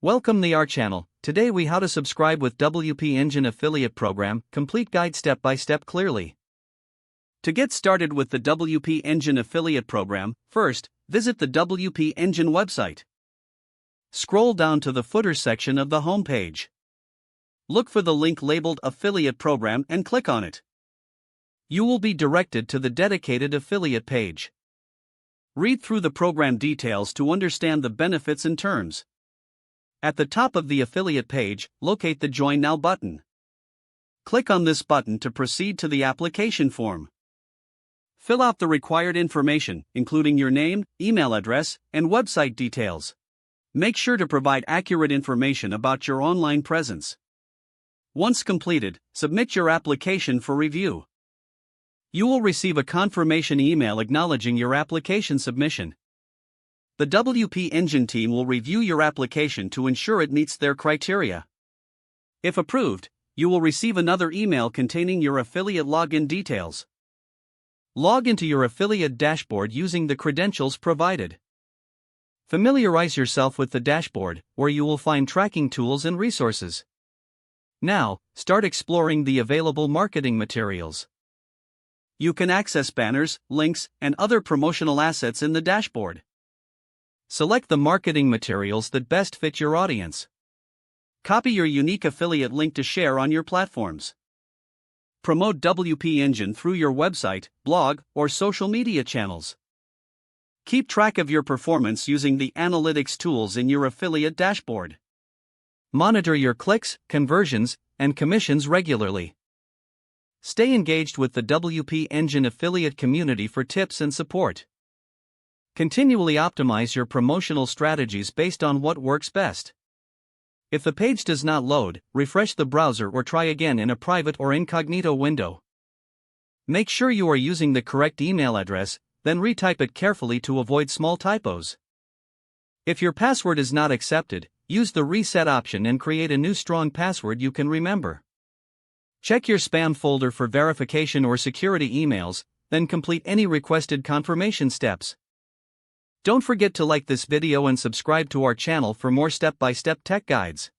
Welcome to our channel. Today we how to subscribe with WP Engine affiliate program, complete guide step by step clearly. To get started with the WP Engine affiliate program, first, visit the WP Engine website. Scroll down to the footer section of the home page. Look for the link labeled affiliate program and click on it. You will be directed to the dedicated affiliate page. Read through the program details to understand the benefits and terms. At the top of the affiliate page, locate the Join Now button. Click on this button to proceed to the application form. Fill out the required information, including your name, email address, and website details. Make sure to provide accurate information about your online presence. Once completed, submit your application for review. You will receive a confirmation email acknowledging your application submission. The WP Engine team will review your application to ensure it meets their criteria. If approved, you will receive another email containing your affiliate login details. Log into your affiliate dashboard using the credentials provided. Familiarize yourself with the dashboard, where you will find tracking tools and resources. Now, start exploring the available marketing materials. You can access banners, links, and other promotional assets in the dashboard. Select the marketing materials that best fit your audience. Copy your unique affiliate link to share on your platforms. Promote WP Engine through your website, blog, or social media channels. Keep track of your performance using the analytics tools in your affiliate dashboard. Monitor your clicks, conversions, and commissions regularly. Stay engaged with the WP Engine affiliate community for tips and support. Continually optimize your promotional strategies based on what works best. If the page does not load, refresh the browser or try again in a private or incognito window. Make sure you are using the correct email address, then retype it carefully to avoid small typos. If your password is not accepted, use the reset option and create a new strong password you can remember. Check your spam folder for verification or security emails, then complete any requested confirmation steps. Don't forget to like this video and subscribe to our channel for more step-by-step tech guides.